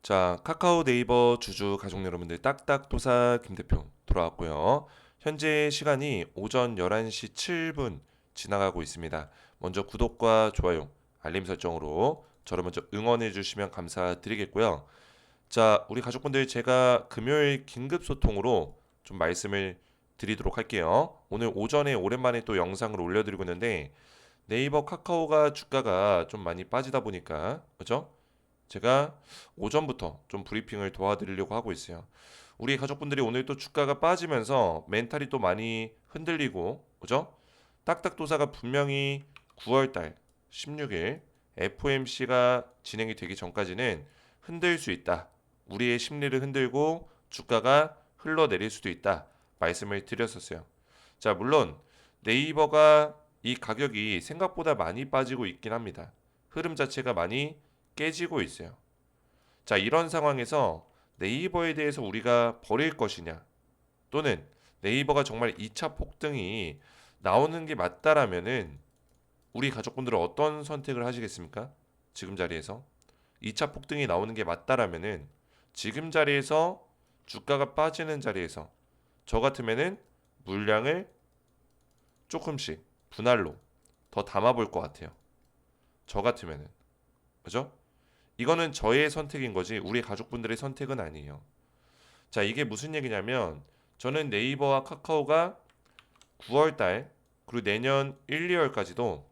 자, 카카오 네이버 주주 가족 여러분들 딱딱도사 김대표 돌아왔고요. 현재 시간이 오전 11시 7분 지나가고 있습니다. 먼저 구독과 좋아요, 알림 설정으로 저를 먼저 응원해 주시면 감사드리겠고요. 자, 우리 가족분들 제가 금요일 긴급 소통으로 좀 말씀을 드리도록 할게요. 오늘 오전에 오랜만에 또 영상을 올려드리고 있는데 네이버 카카오가 주가가 좀 많이 빠지다 보니까 그죠? 제가 오전부터 좀 브리핑을 도와드리려고 하고 있어요. 우리 가족분들이 오늘 또 주가가 빠지면서 멘탈이 또 많이 흔들리고, 그죠? 딱딱도사가 분명히 9월달 16일 FOMC가 진행이 되기 전까지는 흔들 수 있다. 우리의 심리를 흔들고 주가가 흘러내릴 수도 있다. 말씀을 드렸었어요. 자, 물론 네이버가 이 가격이 생각보다 많이 빠지고 있긴 합니다. 흐름 자체가 많이 깨지고 있어요. 자, 이런 상황에서 네이버에 대해서 우리가 버릴 것이냐, 또는 네이버가 정말 2차 폭등이 나오는 게 맞다라면은 우리 가족분들은 어떤 선택을 하시겠습니까? 지금 자리에서 2차 폭등이 나오는 게 맞다라면은 지금 자리에서 주가가 빠지는 자리에서 저 같으면은 물량을 조금씩 분할로 더 담아 볼 것 같아요. 저 같으면은. 그죠? 이거는 저의 선택인 거지 우리 가족분들의 선택은 아니에요. 자, 이게 무슨 얘기냐면 저는 네이버와 카카오가 9월 달 그리고 내년 1, 2월까지도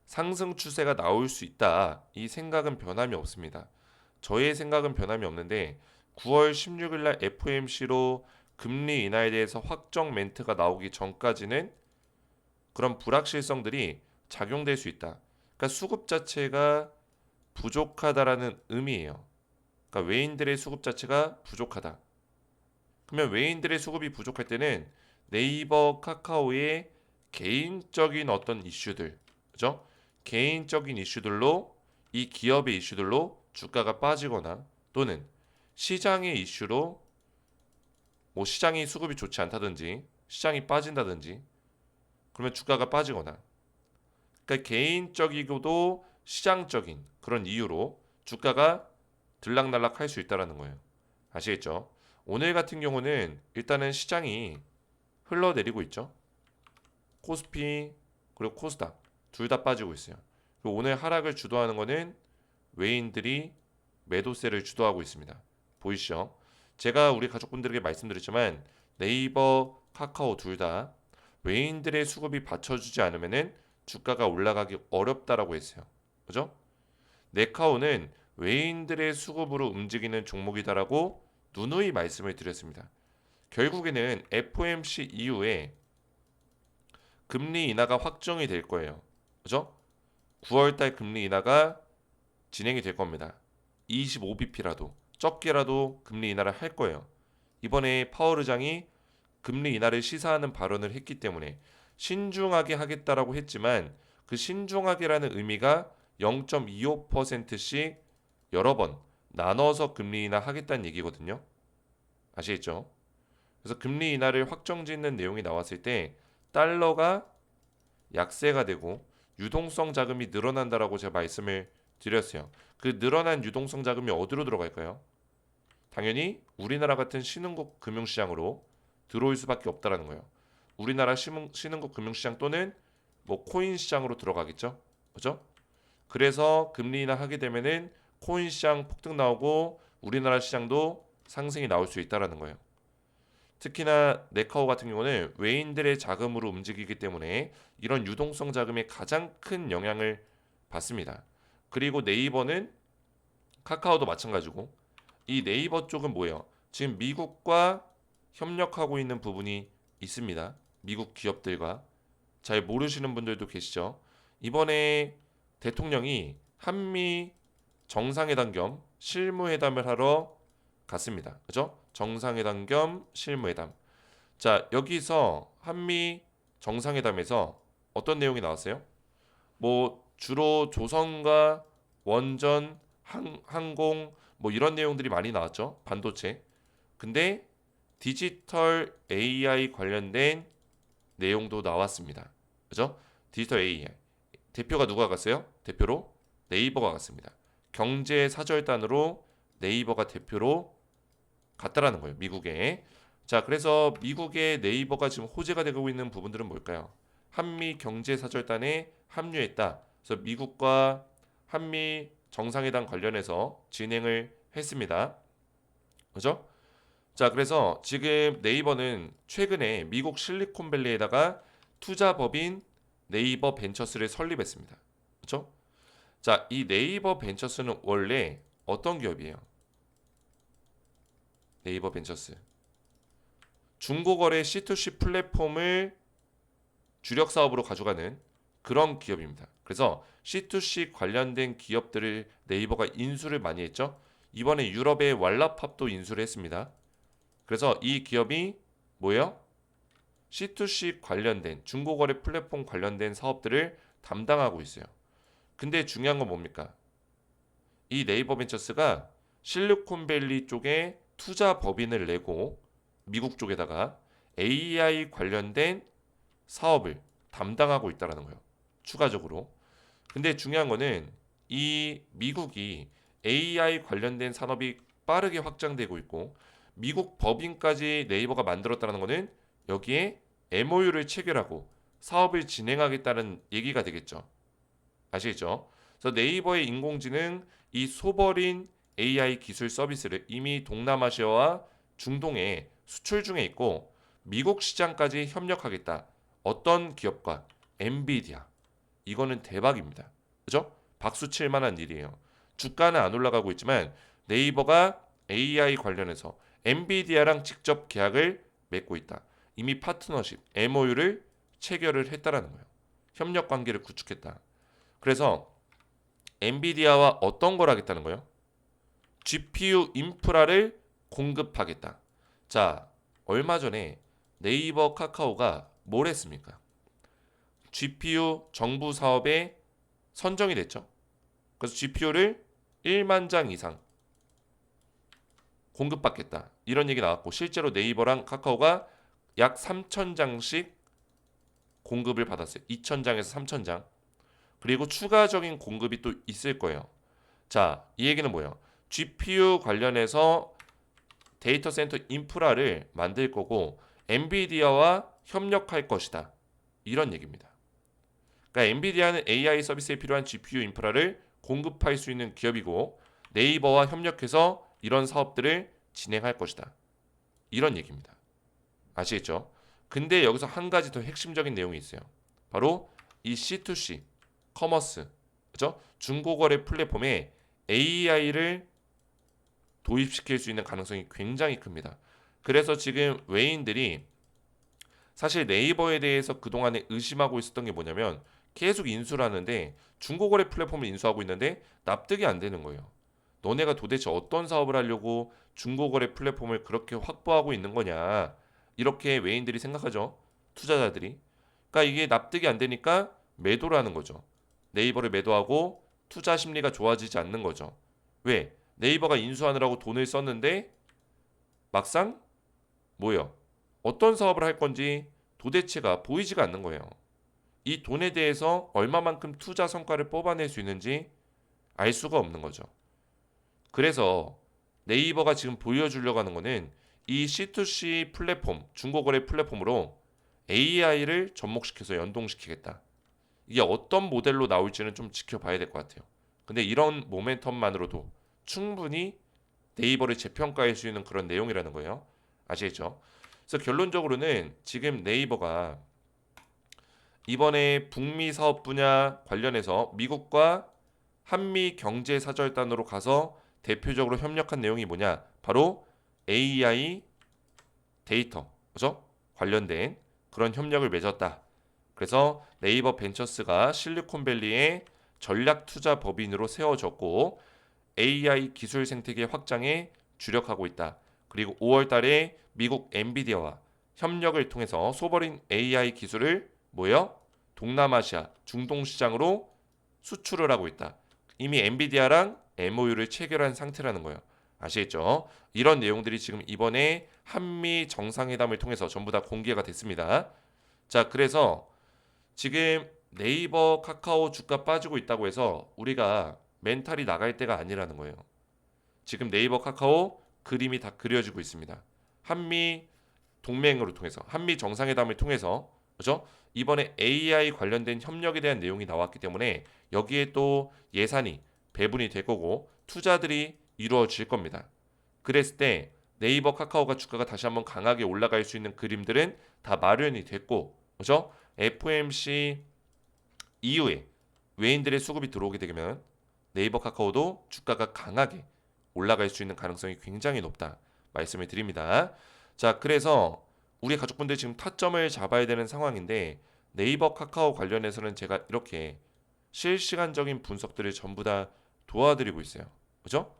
상승 추세가 나올 수 있다. 이 생각은 변함이 없습니다. 저의 생각은 변함이 없는데 9월 16일 날 FOMC로 금리 인하에 대해서 확정 멘트가 나오기 전까지는 그런 불확실성들이 작용될 수 있다. 그러니까 수급 자체가 부족하다라는 의미예요. 그러니까 외인들의 수급 자체가 부족하다. 그러면 외인들의 수급이 부족할 때는 네이버, 카카오의 개인적인 어떤 이슈들, 그죠? 개인적인 이슈들로 이 기업의 이슈들로 주가가 빠지거나 또는 시장의 이슈로 뭐 시장이 수급이 좋지 않다든지 시장이 빠진다든지 그러면 주가가 빠지거나 그러니까 개인적이고도 시장적인 그런 이유로 주가가 들락날락 할 수 있다라는 거예요. 아시겠죠? 오늘 같은 경우는 일단은 시장이 흘러내리고 있죠. 코스피 그리고 코스닥 둘 다 빠지고 있어요. 그리고 오늘 하락을 주도하는 거는 외인들이 매도세를 주도하고 있습니다. 보이시죠? 제가 우리 가족분들에게 말씀드렸지만 네이버, 카카오 둘 다 외인들의 수급이 받쳐주지 않으면은 주가가 올라가기 어렵다라고 했어요. 그죠? 네카오는 외인들의 수급으로 움직이는 종목이다라고 누누이 말씀을 드렸습니다. 결국에는 FOMC 이후에 금리 인하가 확정이 될 거예요. 그죠? 9월달 금리 인하가 진행이 될 겁니다. 25bp라도 적게라도 금리 인하를 할 거예요. 이번에 파월 의장이 금리 인하를 시사하는 발언을 했기 때문에 신중하게 하겠다라고 했지만 그 신중하게라는 의미가 0.25%씩 여러 번 나눠서 금리 인하 하겠다는 얘기거든요. 아시겠죠? 그래서 금리 인하를 확정짓는 내용이 나왔을 때 달러가 약세가 되고 유동성 자금이 늘어난다라고 제가 말씀을 드렸어요. 그 늘어난 유동성 자금이 어디로 들어갈까요? 당연히 우리나라 같은 신흥국 금융시장으로 들어올 수밖에 없다라는 거예요. 우리나라 신흥국 금융시장 또는 뭐 코인 시장으로 들어가겠죠. 그죠? 그래서 금리 인하 하게 되면은 코인 시장 폭등 나오고 우리나라 시장도 상승이 나올 수 있다라는 거예요. 특히나 네카오 같은 경우는 외인들의 자금으로 움직이기 때문에 이런 유동성 자금에 가장 큰 영향을 받습니다. 그리고 네이버는 카카오도 마찬가지고 이 네이버 쪽은 뭐예요? 지금 미국과 협력하고 있는 부분이 있습니다. 미국 기업들과 잘 모르시는 분들도 계시죠? 이번에 대통령이 한미 정상회담 겸 실무회담을 하러 갔습니다. 그죠? 정상회담 겸 실무회담. 자, 여기서 한미 정상회담에서 어떤 내용이 나왔어요? 뭐 주로 조선과 원전, 항공 뭐 이런 내용들이 많이 나왔죠. 반도체. 근데 디지털 AI 관련된 내용도 나왔습니다. 그죠? 디지털 AI. 대표가 누가 갔어요? 대표로 네이버가 갔습니다. 경제 사절단으로 네이버가 대표로 갔다라는 거예요. 미국에. 자, 그래서 미국의 네이버가 지금 호재가 되고 있는 부분들은 뭘까요? 한미 경제사절단에 합류했다. 그래서 미국과 한미 정상회담 관련해서 진행을 했습니다. 그죠? 자, 그래서 지금 네이버는 최근에 미국 실리콘밸리에다가 투자법인 네이버 벤처스를 설립했습니다. 그죠? 자, 이 네이버 벤처스는 원래 어떤 기업이에요? 네이버 벤처스. 중고거래 C2C 플랫폼을 주력 사업으로 가져가는 그런 기업입니다. 그래서 C2C 관련된 기업들을 네이버가 인수를 많이 했죠. 이번에 유럽의 왈라팝도 인수를 했습니다. 그래서 이 기업이 뭐예요? C2C 관련된 중고거래 플랫폼 관련된 사업들을 담당하고 있어요. 근데 중요한 건 뭡니까? 이 네이버 벤처스가 실리콘밸리 쪽에 투자 법인을 내고 미국 쪽에다가 AI 관련된 사업을 담당하고 있다라는 거예요. 추가적으로. 근데 중요한 거는 이 미국이 AI 관련된 산업이 빠르게 확장되고 있고 미국 법인까지 네이버가 만들었다는 거는 여기에 MOU를 체결하고 사업을 진행하겠다는 얘기가 되겠죠. 아시겠죠? 그래서 네이버의 인공지능 이 소버린 AI 기술 서비스를 이미 동남아시아와 중동에 수출 중에 있고 미국 시장까지 협력하겠다. 어떤 기업과 엔비디아. 이거는 대박입니다. 그죠? 박수 칠 만한 일이에요. 주가는 안 올라가고 있지만 네이버가 AI 관련해서 엔비디아랑 직접 계약을 맺고 있다. 이미 파트너십, MOU를 체결을 했다라는 거예요. 협력 관계를 구축했다. 그래서 엔비디아와 어떤 걸 하겠다는 거예요? GPU 인프라를 공급하겠다. 자, 얼마 전에 네이버 카카오가 뭘 했습니까? GPU 정부 사업에 선정이 됐죠. 그래서 GPU를 1만 장 이상 공급받겠다. 이런 얘기 나왔고 실제로 네이버랑 카카오가 약 3천 장씩 공급을 받았어요. 2천 장에서 3천 장. 그리고 추가적인 공급이 또 있을 거예요. 자, 이 얘기는 뭐예요? GPU 관련해서 데이터 센터 인프라를 만들 거고 엔비디아와 협력할 것이다. 이런 얘기입니다. 그러니까 엔비디아는 AI 서비스에 필요한 GPU 인프라를 공급할 수 있는 기업이고 네이버와 협력해서 이런 사업들을 진행할 것이다. 이런 얘기입니다. 아시겠죠? 근데 여기서 한 가지 더 핵심적인 내용이 있어요. 바로 이 C2C 커머스, 그죠? 중고거래 플랫폼에 AI를 도입시킬 수 있는 가능성이 굉장히 큽니다. 그래서 지금 외인들이 사실 네이버에 대해서 그동안에 의심하고 있었던 게 뭐냐면 계속 인수를 하는데 중고거래 플랫폼을 인수하고 있는데 납득이 안 되는 거예요. 너네가 도대체 어떤 사업을 하려고 중고거래 플랫폼을 그렇게 확보하고 있는 거냐. 이렇게 외인들이 생각하죠. 투자자들이. 그러니까 이게 납득이 안 되니까 매도를 하는 거죠. 네이버를 매도하고 투자 심리가 좋아지지 않는 거죠. 왜? 네이버가 인수하느라고 돈을 썼는데 막상 뭐예요? 어떤 사업을 할 건지 도대체가 보이지가 않는 거예요. 이 돈에 대해서 얼마만큼 투자 성과를 뽑아낼 수 있는지 알 수가 없는 거죠. 그래서 네이버가 지금 보여주려고 하는 거는 이 C2C 플랫폼, 중고거래 플랫폼으로 AI를 접목시켜서 연동시키겠다. 이게 어떤 모델로 나올지는 좀 지켜봐야 될 것 같아요. 근데 이런 모멘텀만으로도 충분히 네이버를 재평가할 수 있는 그런 내용이라는 거예요. 아시겠죠? 그래서 결론적으로는 지금 네이버가 이번에 북미 사업 분야 관련해서 미국과 한미 경제 사절단으로 가서 대표적으로 협력한 내용이 뭐냐? 바로 AI 데이터, 그죠? 관련된 그런 협력을 맺었다. 그래서 네이버 벤처스가 실리콘밸리의 전략 투자 법인으로 세워졌고 AI 기술 생태계 확장에 주력하고 있다. 그리고 5월 달에 미국 엔비디아와 협력을 통해서 소버린 AI 기술을 뭐요? 동남아시아, 중동 시장으로 수출을 하고 있다. 이미 엔비디아랑 MOU를 체결한 상태라는 거예요. 아시겠죠? 이런 내용들이 지금 이번에 한미 정상회담을 통해서 전부 다 공개가 됐습니다. 자, 그래서 지금 네이버, 카카오 주가 빠지고 있다고 해서 우리가 멘탈이 나갈 때가 아니라는 거예요. 지금 네이버 카카오 그림이 다 그려지고 있습니다. 한미 동맹으로 통해서 한미 정상회담을 통해서 그죠? 이번에 AI 관련된 협력에 대한 내용이 나왔기 때문에 여기에 또 예산이 배분이 될 거고 투자들이 이루어질 겁니다. 그랬을 때 네이버 카카오가 주가가 다시 한번 강하게 올라갈 수 있는 그림들은 다 마련이 됐고 그죠? FOMC 이후에 외인들의 수급이 들어오게 되면 네이버 카카오도 주가가 강하게 올라갈 수 있는 가능성이 굉장히 높다 말씀을 드립니다. 자, 그래서 우리 가족분들 지금 타점을 잡아야 되는 상황인데 네이버 카카오 관련해서는 제가 이렇게 실시간적인 분석들을 전부 다 도와드리고 있어요. 그죠?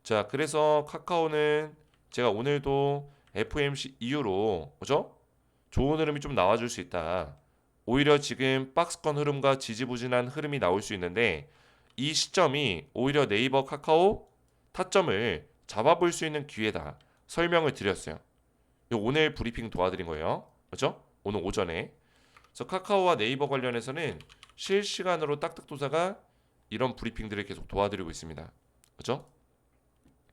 자, 그래서 카카오는 제가 오늘도 FOMC 이후로 그죠? 좋은 흐름이 좀 나와줄 수 있다. 오히려 지금 박스권 흐름과 지지부진한 흐름이 나올 수 있는데 이 시점이 오히려 네이버 카카오 타점을 잡아볼 수 있는 기회다. 설명을 드렸어요. 오늘 브리핑 도와드린 거예요. 그렇죠? 오늘 오전에. 그래서 카카오와 네이버 관련해서는 실시간으로 딱딱도사가 이런 브리핑들을 계속 도와드리고 있습니다. 그렇죠?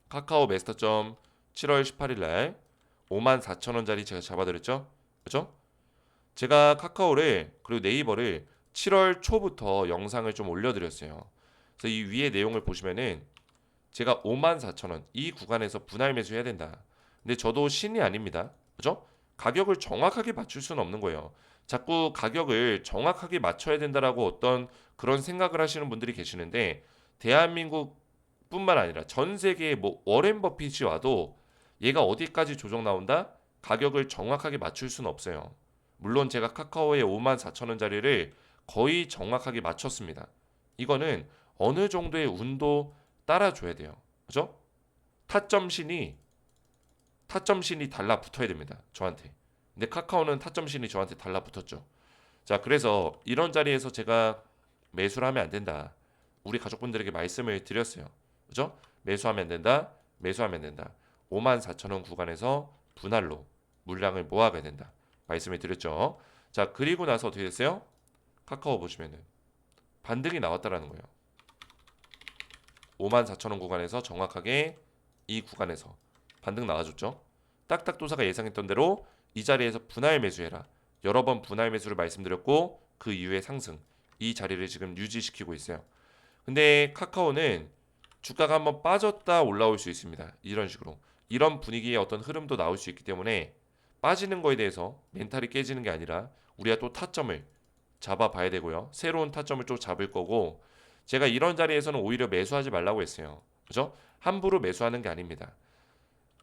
카카오 메스터점 7월 18일 날 54,000원짜리 제가 잡아드렸죠? 그렇죠? 제가 카카오를 그리고 네이버를 7월 초부터 영상을 좀 올려드렸어요. 그래서 이 위에 내용을 보시면은 제가 54,000원 이 구간에서 분할 매수해야 된다. 근데 저도 신이 아닙니다. 그죠? 가격을 정확하게 맞출 수는 없는 거예요. 자꾸 가격을 정확하게 맞춰야 된다라고 어떤 그런 생각을 하시는 분들이 계시는데 대한민국뿐만 아니라 전 세계의 뭐 워렌 버핏이 와도 얘가 어디까지 조정 나온다? 가격을 정확하게 맞출 수는 없어요. 물론 제가 카카오의 54,000원짜리를 거의 정확하게 맞췄습니다. 이거는 어느 정도의 운도 따라줘야 돼요. 그죠? 타점신이 타점신이 달라붙어야 됩니다. 저한테. 근데 카카오는 타점신이 저한테 달라붙었죠. 자, 그래서 이런 자리에서 제가 매수를 하면 안 된다. 우리 가족분들에게 말씀을 드렸어요. 그죠? 매수하면 안 된다. 매수하면 안 된다. 54,000원 구간에서 분할로 물량을 모아가야 된다. 말씀을 드렸죠. 자, 그리고 나서 어떻게 됐어요? 카카오 보시면은 반등이 나왔다라는 거예요. 54,000원 구간에서 정확하게 이 구간에서 반등 나와줬죠. 딱딱도사가 예상했던 대로 이 자리에서 분할 매수해라. 여러 번 분할 매수를 말씀드렸고 그 이후에 상승. 이 자리를 지금 유지시키고 있어요. 근데 카카오는 주가가 한번 빠졌다 올라올 수 있습니다. 이런 식으로. 이런 분위기의 어떤 흐름도 나올 수 있기 때문에 빠지는 거에 대해서 멘탈이 깨지는 게 아니라 우리가 또 타점을 잡아봐야 되고요. 새로운 타점을 또 잡을 거고 제가 이런 자리에서는 오히려 매수하지 말라고 했어요. 그죠? 함부로 매수하는 게 아닙니다.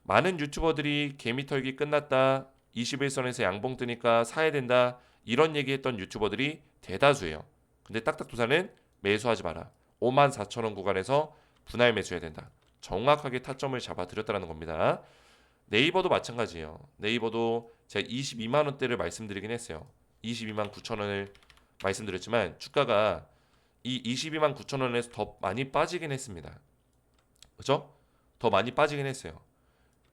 많은 유튜버들이 개미 털기 끝났다. 21선에서 양봉 뜨니까 사야 된다. 이런 얘기했던 유튜버들이 대다수예요. 근데 딱딱투사는 매수하지 마라. 54,000원 구간에서 분할 매수해야 된다. 정확하게 타점을 잡아드렸다는 겁니다. 네이버도 마찬가지예요. 네이버도 제가 22만 원대를 말씀드리긴 했어요. 22만 9천 원을 말씀드렸지만 주가가 이 22만 9천 원에서 더 많이 빠지긴 했습니다. 그죠? 더 많이 빠지긴 했어요.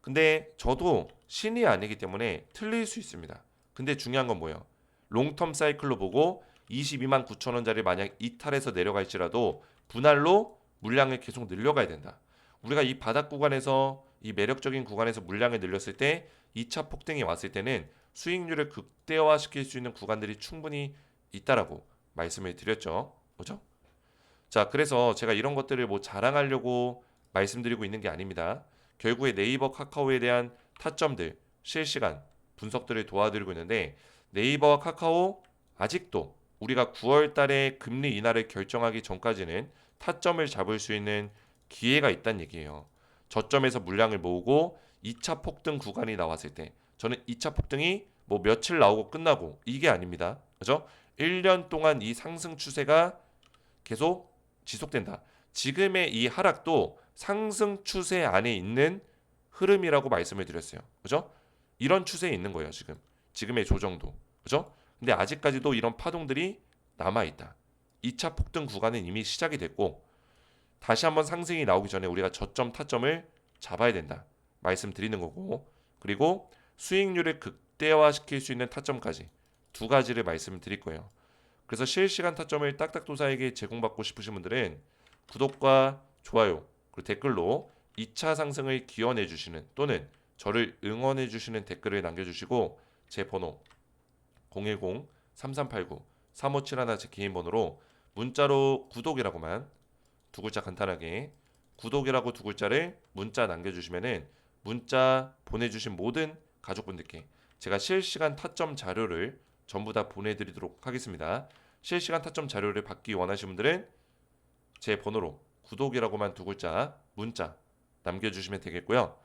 근데 저도 신이 아니기 때문에 틀릴 수 있습니다. 근데 중요한 건 뭐예요? 롱텀 사이클로 보고 22만 9천 원짜리 만약 이탈해서 내려갈지라도 분할로 물량을 계속 늘려가야 된다. 우리가 이 바닥 구간에서 이 매력적인 구간에서 물량을 늘렸을 때 2차 폭등이 왔을 때는 수익률을 극대화시킬 수 있는 구간들이 충분히 있다라고 말씀을 드렸죠. 그죠? 자, 그래서 제가 이런 것들을 뭐 자랑하려고 말씀드리고 있는 게 아닙니다. 결국에 네이버 카카오에 대한 타점들, 실시간 분석들을 도와드리고 있는데 네이버와 카카오 아직도 우리가 9월 달에 금리 인하를 결정하기 전까지는 타점을 잡을 수 있는 기회가 있다는 얘기예요. 저점에서 물량을 모으고 2차 폭등 구간이 나왔을 때 저는 2차 폭등이 뭐 며칠 나오고 끝나고 이게 아닙니다. 그죠? 1년 동안 이 상승 추세가 계속 지속된다. 지금의 이 하락도 상승 추세 안에 있는 흐름이라고 말씀을 드렸어요. 그죠? 이런 추세에 있는 거예요, 지금. 지금의 조정도. 그죠? 근데 아직까지도 이런 파동들이 남아 있다. 2차 폭등 구간은 이미 시작이 됐고 다시 한번 상승이 나오기 전에 우리가 저점 타점을 잡아야 된다. 말씀드리는 거고. 그리고 수익률을 극대화시킬 수 있는 타점까지 두 가지를 말씀드릴 거예요. 그래서 실시간 타점을 딱딱도사에게 제공받고 싶으신 분들은 구독과 좋아요 그리고 댓글로 2차 상승을 기원해 주시는 또는 저를 응원해 주시는 댓글을 남겨주시고 제 번호 010-3389-3571 제 개인 번호로 문자로 구독이라고만 두 글자 간단하게 구독이라고 두 글자를 문자 남겨주시면은 문자 보내주신 모든 가족분들께 제가 실시간 타점 자료를 전부 다 보내드리도록 하겠습니다. 실시간 타점 자료를 받기 원하시는 분들은 제 번호로 구독이라고만 두 글자 문자 남겨주시면 되겠고요.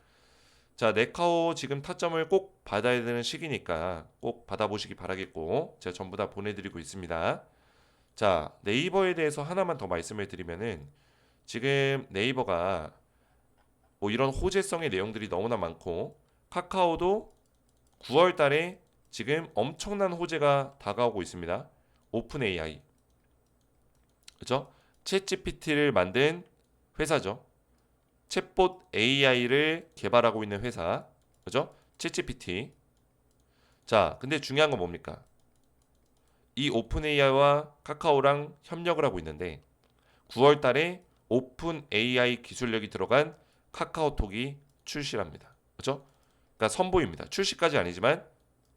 자, 네카오 지금 타점을 꼭 받아야 되는 시기니까 꼭 받아보시기 바라겠고 제가 전부 다 보내드리고 있습니다. 자, 네이버에 대해서 하나만 더 말씀을 드리면은 지금 네이버가 뭐 이런 호재성의 내용들이 너무나 많고 카카오도 9월 달에 지금 엄청난 호재가 다가오고 있습니다. 오픈 AI. 그죠? 챗 GPT를 만든 회사죠. 챗봇 AI를 개발하고 있는 회사. 그죠? 챗 GPT. 자, 근데 중요한 건 뭡니까? 이 오픈 AI와 카카오랑 협력을 하고 있는데 9월 달에 오픈 AI 기술력이 들어간 카카오톡이 출시합니다. 그죠? 그러니까 선보입니다. 출시까지 아니지만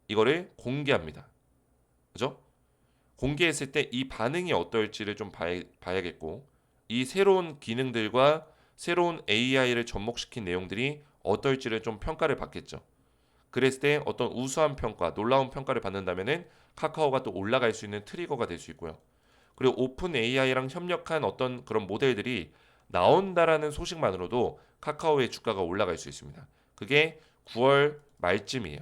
이거를 공개합니다. 그죠? 공개했을 때 이 반응이 어떨지를 좀 봐야겠고 이 새로운 기능들과 새로운 AI를 접목시킨 내용들이 어떨지를 좀 평가를 받겠죠. 그랬을 때 어떤 우수한 평가, 놀라운 평가를 받는다면은 카카오가 또 올라갈 수 있는 트리거가 될 수 있고요. 그리고 오픈 AI랑 협력한 어떤 그런 모델들이 나온다라는 소식만으로도 카카오의 주가가 올라갈 수 있습니다. 그게 9월 말쯤이에요.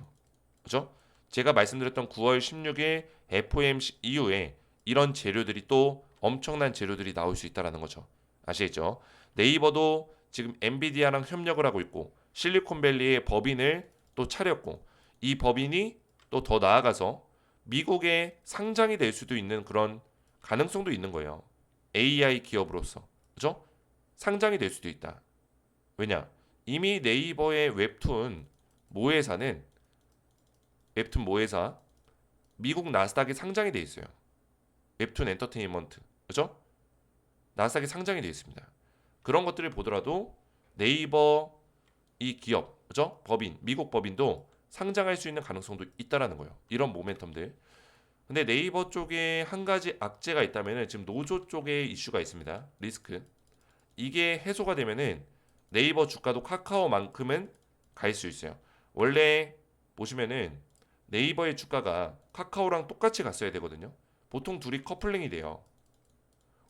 그죠? 제가 말씀드렸던 9월 16일 FOMC 이후에 이런 재료들이 또 엄청난 재료들이 나올 수 있다라는 거죠. 아시겠죠? 네이버도 지금 엔비디아랑 협력을 하고 있고 실리콘밸리의 법인을 또 차렸고 이 법인이 또 더 나아가서 미국에 상장이 될 수도 있는 그런 가능성도 있는 거예요. AI 기업으로서. 그죠? 상장이 될 수도 있다. 왜냐? 이미 네이버의 웹툰 모회사 미국 나스닥에 상장이 돼 있어요. 웹툰 엔터테인먼트. 그죠? 나스닥에 상장이 돼 있습니다. 그런 것들을 보더라도 네이버 이 기업, 그죠? 법인, 미국 법인도 상장할 수 있는 가능성도 있다라는 거예요. 이런 모멘텀들. 근데 네이버 쪽에 한 가지 악재가 있다면은 지금 노조 쪽에 이슈가 있습니다. 리스크. 이게 해소가 되면은 네이버 주가도 카카오만큼은 갈 수 있어요. 원래 보시면은 네이버의 주가가 카카오랑 똑같이 갔어야 되거든요. 보통 둘이 커플링이 돼요.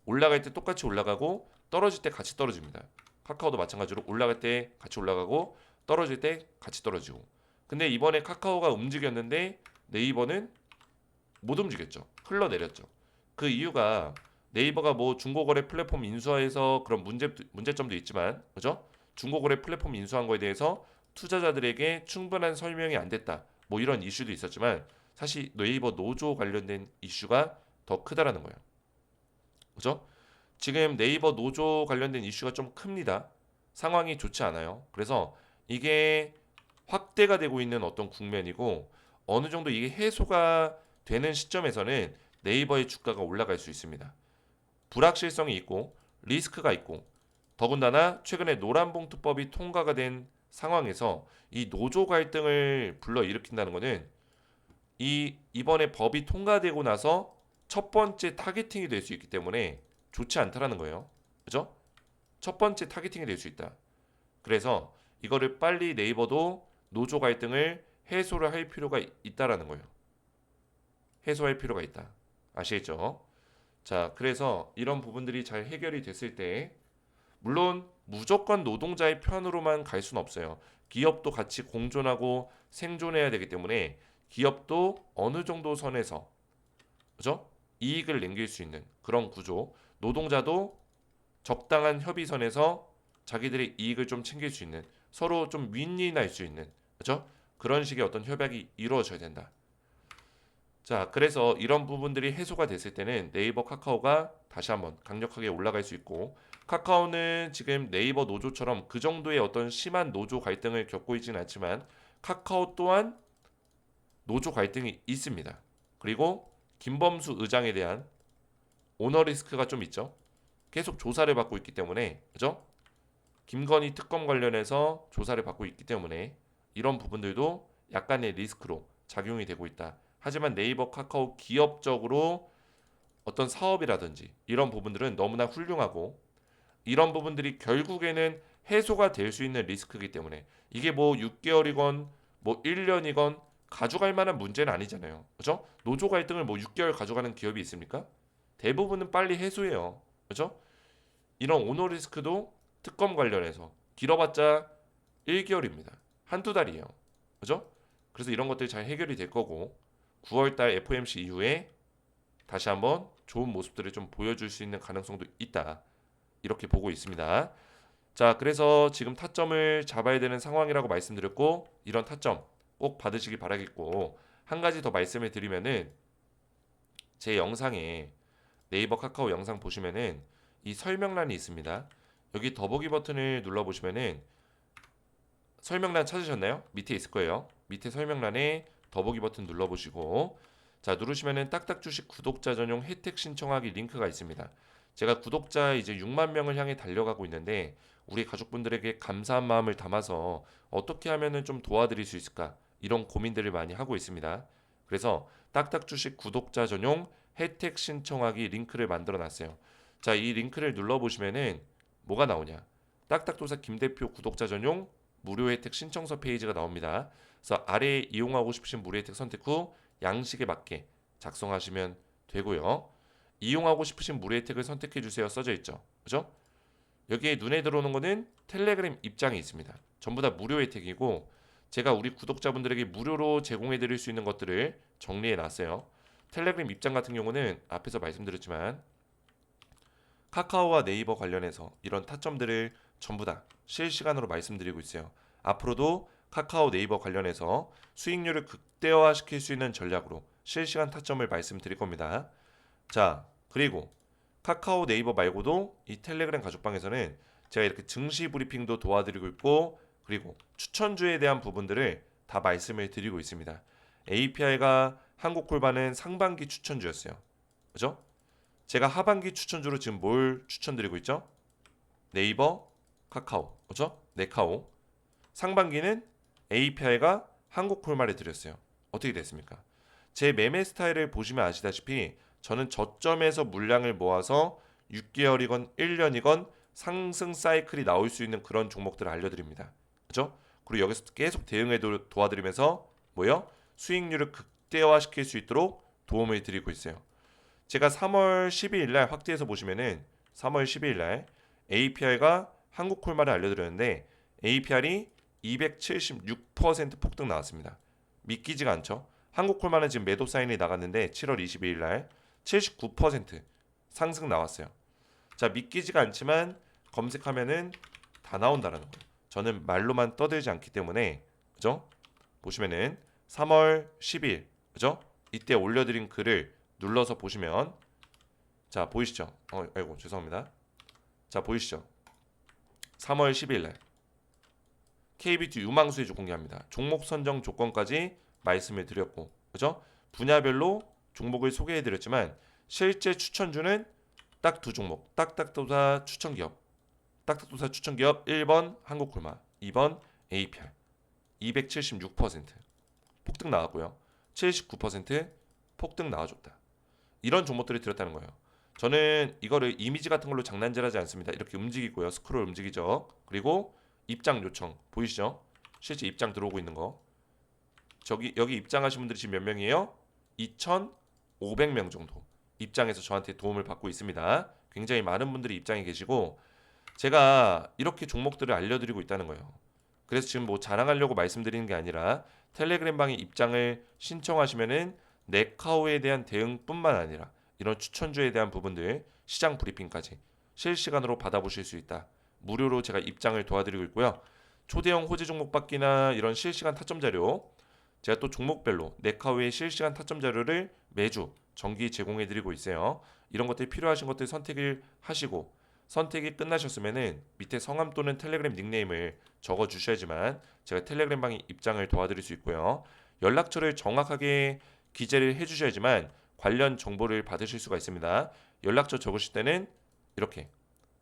올라갈 때 똑같이 올라가고 떨어질 때 같이 떨어집니다. 카카오도 마찬가지로 올라갈 때 같이 올라가고 떨어질 때 같이 떨어지고. 근데 이번에 카카오가 움직였는데 네이버는 못 움직였죠. 흘러내렸죠. 그 이유가 네이버가 뭐 중고거래 플랫폼 인수해서 그런 문제점도 있지만, 그죠? 중고거래 플랫폼 인수한 거에 대해서 투자자들에게 충분한 설명이 안 됐다. 뭐 이런 이슈도 있었지만 사실 네이버 노조 관련된 이슈가 더 크다라는 거예요. 그죠? 지금 네이버 노조 관련된 이슈가 좀 큽니다. 상황이 좋지 않아요. 그래서 이게 확대가 되고 있는 어떤 국면이고 어느 정도 이게 해소가 되는 시점에서는 네이버의 주가가 올라갈 수 있습니다. 불확실성이 있고 리스크가 있고 더군다나 최근에 노란봉투법이 통과가 된 상황에서 이 노조 갈등을 불러일으킨다는 것은 이번에 법이 통과되고 나서 첫 번째 타겟팅이 될 수 있기 때문에 좋지 않다라는 거예요. 그죠? 첫 번째 타겟팅이 될 수 있다. 그래서 이거를 빨리 네이버도 노조 갈등을 해소를 할 필요가 있다라는 거예요. 해소할 필요가 있다. 아시겠죠? 자, 그래서 이런 부분들이 잘 해결이 됐을 때 물론 무조건 노동자의 편으로만 갈 수는 없어요. 기업도 같이 공존하고 생존해야 되기 때문에 기업도 어느 정도 선에서 그죠? 이익을 남길 수 있는 그런 구조. 노동자도 적당한 협의선에서 자기들의 이익을 좀 챙길 수 있는 서로 좀 윈윈할 수 있는 그죠? 그런 식의 어떤 협약이 이루어져야 된다. 자, 그래서 이런 부분들이 해소가 됐을 때는 네이버 카카오가 다시 한번 강력하게 올라갈 수 있고 카카오는 지금 네이버 노조처럼 그 정도의 어떤 심한 노조 갈등을 겪고 있지는 않지만 카카오 또한 노조 갈등이 있습니다. 그리고 김범수 의장에 대한 오너 리스크가 좀 있죠. 계속 조사를 받고 있기 때문에 그죠? 김건희 특검 관련해서 조사를 받고 있기 때문에 이런 부분들도 약간의 리스크로 작용이 되고 있다. 하지만 네이버, 카카오 기업적으로 어떤 사업이라든지 이런 부분들은 너무나 훌륭하고 이런 부분들이 결국에는 해소가 될 수 있는 리스크이기 때문에 이게 뭐 6개월이건 뭐 1년이건 가져갈 만한 문제는 아니잖아요. 그죠? 노조 갈등을 뭐 6개월 가져가는 기업이 있습니까? 대부분은 빨리 해소해요. 그죠? 이런 오너 리스크도 특검 관련해서 길어봤자 1개월입니다. 한두 달이에요. 그죠? 그래서 이런 것들이 잘 해결이 될 거고 9월달 FOMC 이후에 다시 한번 좋은 모습들을 좀 보여줄 수 있는 가능성도 있다. 이렇게 보고 있습니다. 자, 그래서 지금 타점을 잡아야 되는 상황이라고 말씀드렸고 이런 타점 꼭 받으시기 바라겠고 한 가지 더 말씀을 드리면은 제 영상에 네이버 카카오 영상 보시면은 이 설명란이 있습니다. 여기 더보기 버튼을 눌러 보시면은 설명란 찾으셨나요? 밑에 있을 거예요. 밑에 설명란에 더보기 버튼 눌러 보시고 자, 누르시면은 딱딱 주식 구독자 전용 혜택 신청하기 링크가 있습니다. 제가 구독자 이제 6만 명을 향해 달려가고 있는데 우리 가족분들에게 감사한 마음을 담아서 어떻게 하면은 좀 도와드릴 수 있을까? 이런 고민들을 많이 하고 있습니다. 그래서 딱딱 주식 구독자 전용 혜택 신청하기 링크를 만들어 놨어요. 자, 이 링크를 눌러 보시면은 뭐가 나오냐? 딱딱도사 김대표 구독자 전용 무료 혜택 신청서 페이지가 나옵니다. 그래서 아래에 이용하고 싶으신 무료 혜택 선택 후 양식에 맞게 작성하시면 되고요. 이용하고 싶으신 무료 혜택을 선택해 주세요 써져 있죠. 그죠? 여기에 눈에 들어오는 거는 텔레그램 입장이 있습니다. 전부 다 무료 혜택이고 제가 우리 구독자분들에게 무료로 제공해 드릴 수 있는 것들을 정리해 놨어요. 텔레그램 입장 같은 경우는 앞에서 말씀드렸지만 카카오와 네이버 관련해서 이런 타점들을 전부 다 실시간으로 말씀드리고 있어요. 앞으로도 카카오 네이버 관련해서 수익률을 극대화시킬 수 있는 전략으로 실시간 타점을 말씀드릴 겁니다. 자, 그리고 카카오 네이버 말고도 이 텔레그램 가족방에서는 제가 이렇게 증시 브리핑도 도와드리고 있고 그리고 추천주에 대한 부분들을 다 말씀을 드리고 있습니다. API가 한국골반은 상반기 추천주였어요. 그죠? 제가 하반기 추천주로 지금 뭘 추천드리고 있죠? 네이버, 카카오, 그죠? 네카오. 상반기는 API가 한국콜말에 드렸어요. 어떻게 됐습니까? 제 매매 스타일을 보시면 아시다시피 저는 저점에서 물량을 모아서 6개월이건 1년이건 상승 사이클이 나올 수 있는 그런 종목들을 알려드립니다. 그죠? 그리고 여기서 계속 대응해 도와드리면서 뭐요? 수익률을 극대화시킬 수 있도록 도움을 드리고 있어요. 제가 3월 12일 날 확대해서 보시면은 3월 12일 날 APR가 한국 콜마를 알려드렸는데 APR이 276% 폭등 나왔습니다. 믿기지가 않죠? 한국 콜마는 지금 매도 사인이 나갔는데 7월 22일 날 79% 상승 나왔어요. 자, 믿기지가 않지만 검색하면은 다 나온다라는 거예요. 저는 말로만 떠들지 않기 때문에 그죠? 보시면은 3월 10일 그죠? 이때 올려드린 글을 눌러서 보시면 자 보이시죠? 아이고 죄송합니다. 자 보이시죠? 3월 10일 날 KBT 유망수의 공개합니다. 종목 선정 조건까지 말씀을 드렸고 그죠? 분야별로 종목을 소개해 드렸지만 실제 추천주는 딱 두 종목 딱딱도사 추천기업 딱딱도사 추천기업 1번 한국콜마 2번 APR 276% 폭등 나왔고요. 79% 폭등 나와줬다. 이런 종목들이 들었다는 거예요. 저는 이거를 이미지 같은 걸로 장난질하지 않습니다. 이렇게 움직이고요. 스크롤 움직이죠. 그리고 입장 요청 보이시죠? 실제 입장 들어오고 있는 거. 여기 입장하신 분들이 지금 몇 명이에요? 2,500명 정도 입장해서 저한테 도움을 받고 있습니다. 굉장히 많은 분들이 입장해 계시고 제가 이렇게 종목들을 알려드리고 있다는 거예요. 그래서 지금 뭐 자랑하려고 말씀드리는 게 아니라 텔레그램 방에 입장을 신청하시면은 네카오에 대한 대응뿐만 아니라 이런 추천주에 대한 부분들 시장 브리핑까지 실시간으로 받아보실 수 있다. 무료로 제가 입장을 도와드리고 있고요. 초대형 호재 종목 받기나 이런 실시간 타점 자료 제가 또 종목별로 네카오의 실시간 타점 자료를 매주 정기 제공해드리고 있어요. 이런 것들 필요하신 것들 선택을 하시고 선택이 끝나셨으면은 밑에 성함 또는 텔레그램 닉네임을 적어 주셔야지만 제가 텔레그램 방에 입장을 도와드릴 수 있고요. 연락처를 정확하게 기재를 해 주셔야지만 관련 정보를 받으실 수가 있습니다. 연락처 적으실 때는 이렇게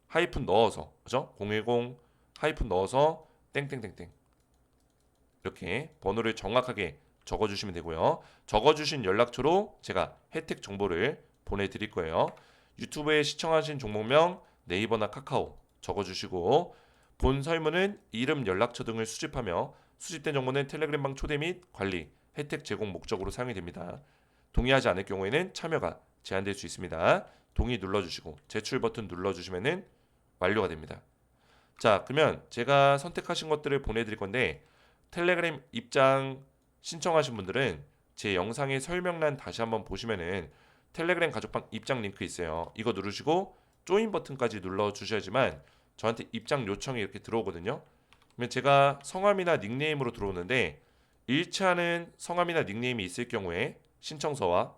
하이픈 넣어서 그죠? 010 하이픈 넣어서 땡땡땡땡 이렇게 번호를 정확하게 적어주시면 되고요. 적어주신 연락처로 제가 혜택 정보를 보내드릴 거예요. 유튜브에 시청하신 종목명, 네이버나 카카오 적어주시고 본 설문은 이름, 연락처 등을 수집하며 수집된 정보는 텔레그램방 초대 및 관리, 혜택 제공 목적으로 사용이 됩니다. 동의하지 않을 경우에는 참여가 제한될 수 있습니다. 동의 눌러주시고 제출 버튼 눌러주시면 완료가 됩니다. 자, 그러면 제가 선택하신 것들을 보내드릴 건데 텔레그램 입장 신청하신 분들은 제 영상의 설명란 다시 한번 보시면은 텔레그램 가족방 입장 링크 있어요. 이거 누르시고 조인 버튼까지 눌러주셔야지만 저한테 입장 요청이 이렇게 들어오거든요. 그러면 제가 성함이나 닉네임으로 들어오는데 일치하는 성함이나 닉네임이 있을 경우에 신청서와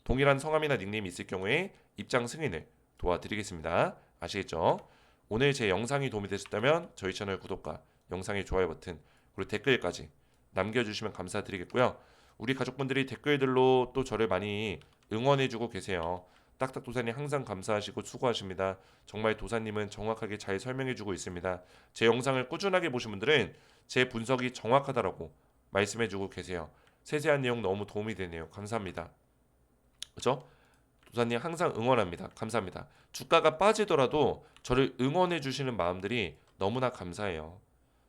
동일한 성함이나 닉네임이 있을 경우에 입장 승인을 도와드리겠습니다. 아시겠죠? 오늘 제 영상이 도움이 되셨다면 저희 채널 구독과 영상의 좋아요 버튼 그리고 댓글까지 남겨주시면 감사드리겠고요. 우리 가족분들이 댓글들로 또 저를 많이 응원해주고 계세요. 딱딱 도사님 항상 감사하시고 수고하십니다. 정말 도사님은 정확하게 잘 설명해주고 있습니다. 제 영상을 꾸준하게 보신 분들은 제 분석이 정확하다라고 말씀해주고 계세요. 세세한 내용 너무 도움이 되네요. 감사합니다. 그렇죠? 도사님 항상 응원합니다. 감사합니다. 주가가 빠지더라도 저를 응원해 주시는 마음들이 너무나 감사해요.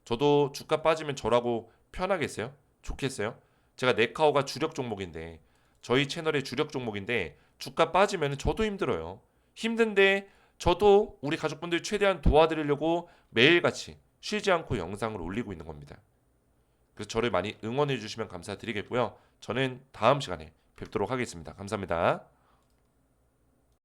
저도 주가 빠지면 저라고 편하겠어요? 좋겠어요? 제가 네카오가 주력 종목인데 저희 채널의 주력 종목인데 주가 빠지면 저도 힘들어요. 힘든데 저도 우리 가족분들 최대한 도와드리려고 매일같이 쉬지 않고 영상을 올리고 있는 겁니다. 그래서 저를 많이 응원해 주시면 감사드리겠고요. 저는 다음 시간에 뵙도록 하겠습니다. 감사합니다.